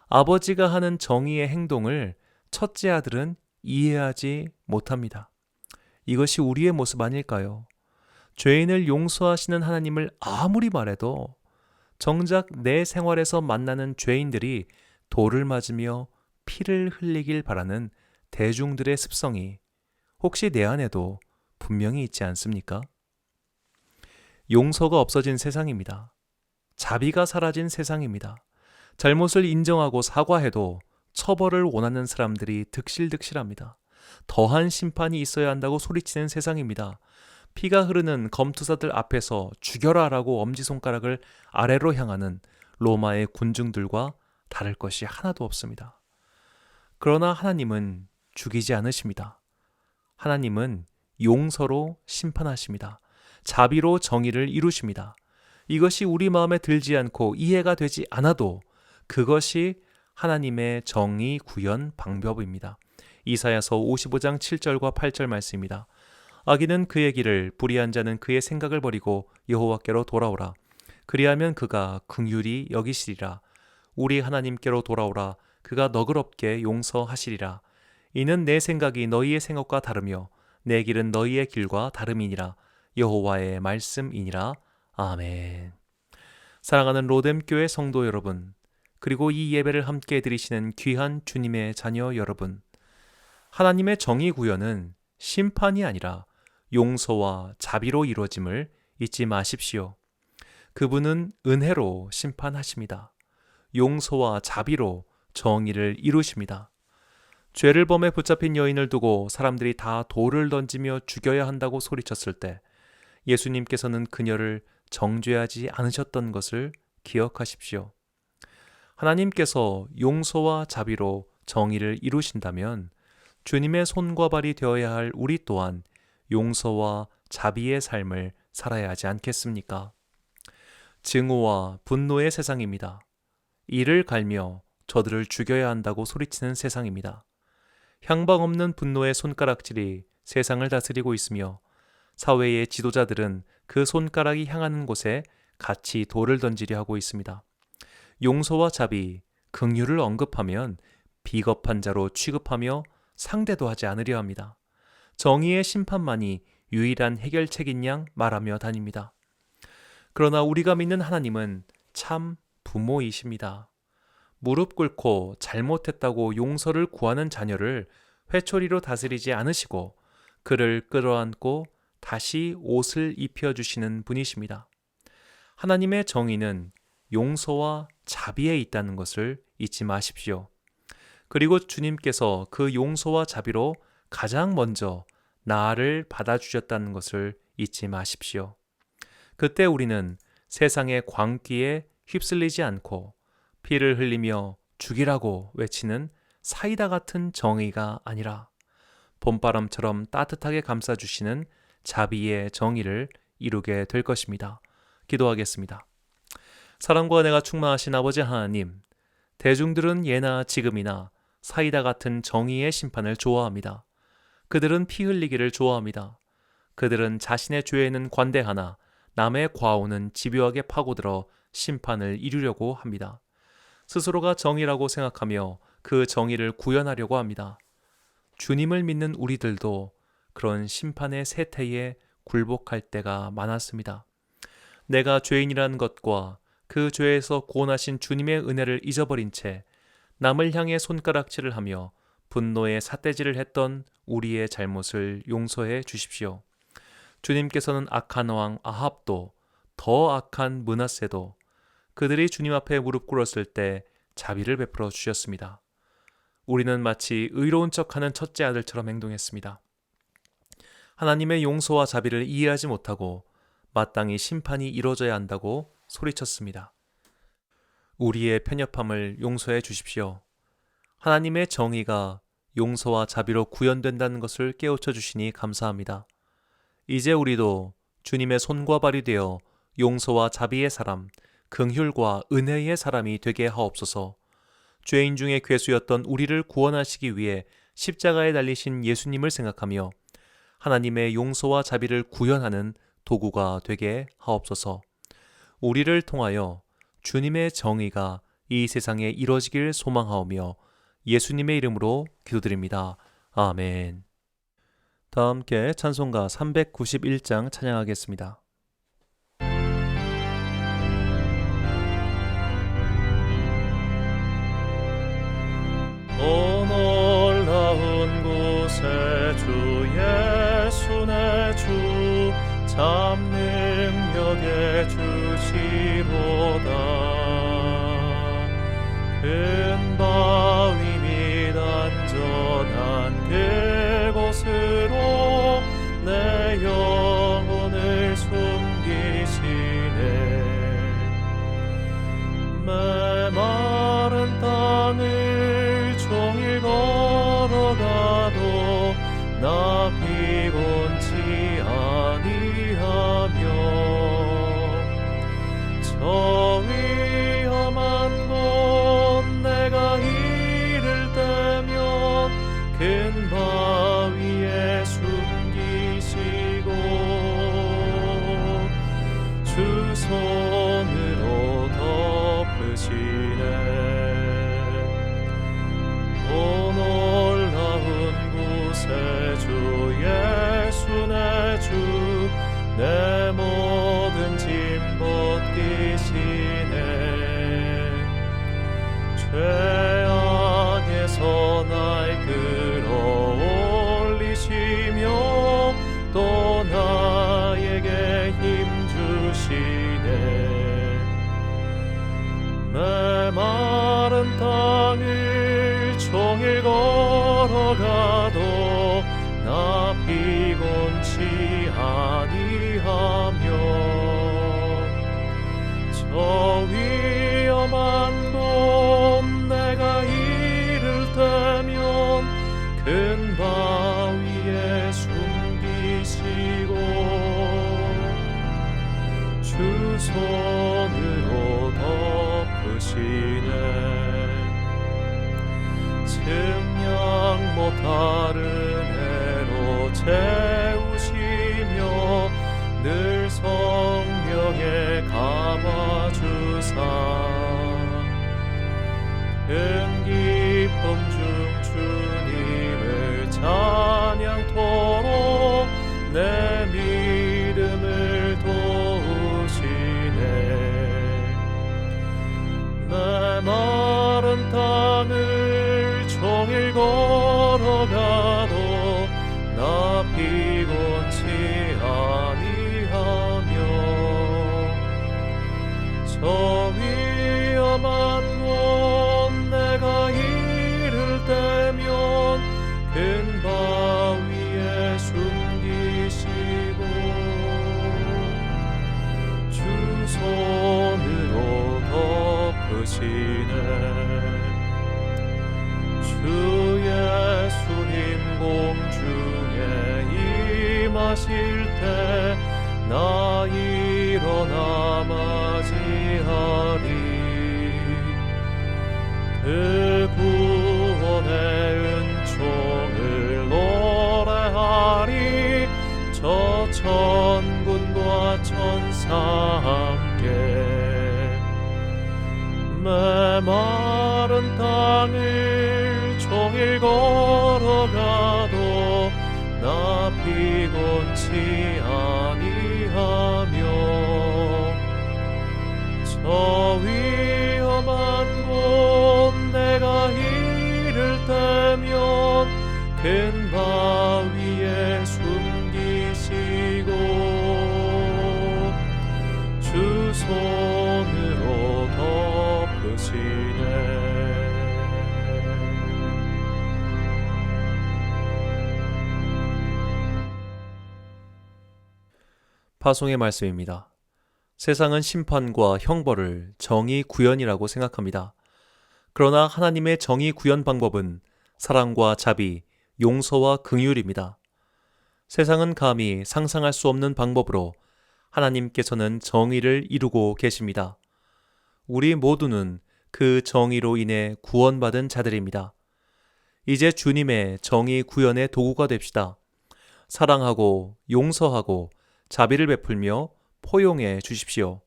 아버지가 하는 정의의 행동을 첫째 아들은 이해하지 못합니다. 이것이 우리의 모습 아닐까요? 죄인을 용서하시는 하나님을 아무리 말해도 정작 내 생활에서 만나는 죄인들이 돌을 맞으며 피를 흘리길 바라는 대중들의 습성이 혹시 내 안에도 분명히 있지 않습니까? 용서가 없어진 세상입니다. 자비가 사라진 세상입니다. 잘못을 인정하고 사과해도 처벌을 원하는 사람들이 득실득실합니다. 더한 심판이 있어야 한다고 소리치는 세상입니다. 피가 흐르는 검투사들 앞에서 죽여라라고 엄지손가락을 아래로 향하는 로마의 군중들과 다를 것이 하나도 없습니다. 그러나 하나님은 죽이지 않으십니다. 하나님은 용서로 심판하십니다. 자비로 정의를 이루십니다. 이것이 우리 마음에 들지 않고 이해가 되지 않아도 그것이 하나님의 정의 구현 방법입니다. 이사야서 55장 7절과 8절 말씀입니다. 악인은 그의 길을, 불의한 자는 그의 생각을 버리고 여호와께로 돌아오라. 그리하면 그가 긍휼히 여기시리라. 우리 하나님께로 돌아오라. 그가 너그럽게 용서하시리라. 이는 내 생각이 너희의 생각과 다르며 내 길은 너희의 길과 다름이니라. 여호와의 말씀이니라. 아멘. 사랑하는 로뎀교회 성도 여러분, 그리고 이 예배를 함께 드리시는 귀한 주님의 자녀 여러분, 하나님의 정의 구현은 심판이 아니라 용서와 자비로 이루어짐을 잊지 마십시오. 그분은 은혜로 심판하십니다. 용서와 자비로 정의를 이루십니다. 죄를 범해 붙잡힌 여인을 두고 사람들이 다 돌을 던지며 죽여야 한다고 소리쳤을 때 예수님께서는 그녀를 정죄하지 않으셨던 것을 기억하십시오. 하나님께서 용서와 자비로 정의를 이루신다면 주님의 손과 발이 되어야 할 우리 또한 용서와 자비의 삶을 살아야 하지 않겠습니까? 증오와 분노의 세상입니다. 이를 갈며 저들을 죽여야 한다고 소리치는 세상입니다. 향방 없는 분노의 손가락질이 세상을 다스리고 있으며 사회의 지도자들은 그 손가락이 향하는 곳에 같이 돌을 던지려 하고 있습니다. 용서와 자비, 긍휼을 언급하면 비겁한 자로 취급하며 상대도 하지 않으려 합니다. 정의의 심판만이 유일한 해결책인 양 말하며 다닙니다. 그러나 우리가 믿는 하나님은 참 부모이십니다. 무릎 꿇고 잘못했다고 용서를 구하는 자녀를 회초리로 다스리지 않으시고 그를 끌어안고 다시 옷을 입혀주시는 분이십니다. 하나님의 정의는 용서와 자비에 있다는 것을 잊지 마십시오. 그리고 주님께서 그 용서와 자비로 가장 먼저 나를 받아주셨다는 것을 잊지 마십시오. 그때 우리는 세상의 광기에 휩쓸리지 않고 피를 흘리며 죽이라고 외치는 사이다 같은 정의가 아니라 봄바람처럼 따뜻하게 감싸주시는 자비의 정의를 이루게 될 것입니다. 기도하겠습니다. 사랑과 은혜가 충만하신 아버지 하나님, 대중들은 예나 지금이나 사이다 같은 정의의 심판을 좋아합니다. 그들은 피 흘리기를 좋아합니다. 그들은 자신의 죄에는 관대하나 남의 과오는 집요하게 파고들어 심판을 이루려고 합니다. 스스로가 정의라고 생각하며 그 정의를 구현하려고 합니다. 주님을 믿는 우리들도 그런 심판의 세태에 굴복할 때가 많았습니다. 내가 죄인이라는 것과 그 죄에서 구원하신 주님의 은혜를 잊어버린 채 남을 향해 손가락질을 하며 분노의 삿대질을 했던 우리의 잘못을 용서해 주십시오. 주님께서는 악한 왕 아합도 더 악한 므낫세도 그들이 주님 앞에 무릎 꿇었을 때 자비를 베풀어 주셨습니다. 우리는 마치 의로운 척하는 첫째 아들처럼 행동했습니다. 하나님의 용서와 자비를 이해하지 못하고 마땅히 심판이 이루어져야 한다고 소리쳤습니다. 우리의 편협함을 용서해 주십시오. 하나님의 정의가 용서와 자비로 구현된다는 것을 깨우쳐 주시니 감사합니다. 이제 우리도 주님의 손과 발이 되어 용서와 자비의 사람, 긍휼과 은혜의 사람이 되게 하옵소서. 죄인 중에 괴수였던 우리를 구원하시기 위해 십자가에 달리신 예수님을 생각하며 하나님의 용서와 자비를 구현하는 도구가 되게 하옵소서. 우리를 통하여 주님의 정의가 이 세상에 이루어지길 소망하오며 예수님의 이름으로 기도드립니다. 아멘. 다 함께 찬송가 391장 찬양하겠습니다. 오 놀라운 곳에 주 예수 내 주 참 능력의 주시로다. 큰 바위 및 안전한 그곳으로 내 영혼을 숨기시네. 메마른 땅을 종일 걸어가도 나 피곤치 아니하며 저 위험한 곳 내가 이를 때면 큰 바위에 숨기시고 주 손으로 덮으시네. 오 놀라운 곳에 주 예수 내 주 내 모든 짐 벗기시네. 죄악에서 날 끌어올리시며 또 나에게 힘 주시네. 메마른 땅을 종일 걸어가도 나 피곤치 아니하며 저 위험한 곳 내가 이를 때면 큰 바위에 숨기시고 주 손으로 덮으시네. 측량 못하는 해로 채우시며 늘 성령에 감아주사 큰 기쁨 중 주님을 찬양토록 내 믿음을 도우시네. 메마른 땅을 종일 걸어가도 나 피곤치 아니하며 저 위험한 곳 내가 이를 때면 큰 바위에 숨기시고 주 손으로 덮으시네. 주 예수님 공중에 임하실 때 나 일어나 맞이하리. 그 구원의 은총을 노래하리. 저 천군과 천사 함께 메마른 땅을 종일 걸어가도 나 피곤치 아니하며 저 위험한 곳 내가 이를 때면 큰 바위에 숨기시고 주 손으로 덮으시네. 파송의 말씀입니다. 세상은 심판과 형벌을 정의 구현이라고 생각합니다. 그러나 하나님의 정의 구현 방법은 사랑과 자비, 용서와 긍휼입니다. 세상은 감히 상상할 수 없는 방법으로 하나님께서는 정의를 이루고 계십니다. 우리 모두는 그 정의로 인해 구원받은 자들입니다. 이제 주님의 정의 구현의 도구가 됩시다. 사랑하고 용서하고 자비를 베풀며 포용해 주십시오.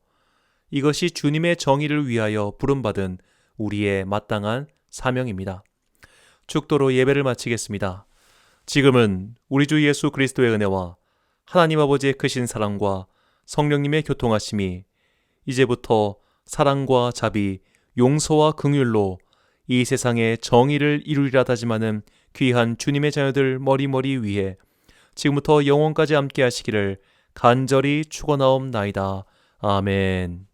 이것이 주님의 정의를 위하여 부름받은 우리의 마땅한 사명입니다. 축도로 예배를 마치겠습니다. 지금은 우리 주 예수 그리스도의 은혜와 하나님 아버지의 크신 사랑과 성령님의 교통하심이 이제부터 사랑과 자비, 용서와 긍휼로 이 세상의 정의를 이루리라 다짐하는 귀한 주님의 자녀들 머리머리 위에 지금부터 영원까지 함께 하시기를 간절히 축원하옵나이다. 아멘.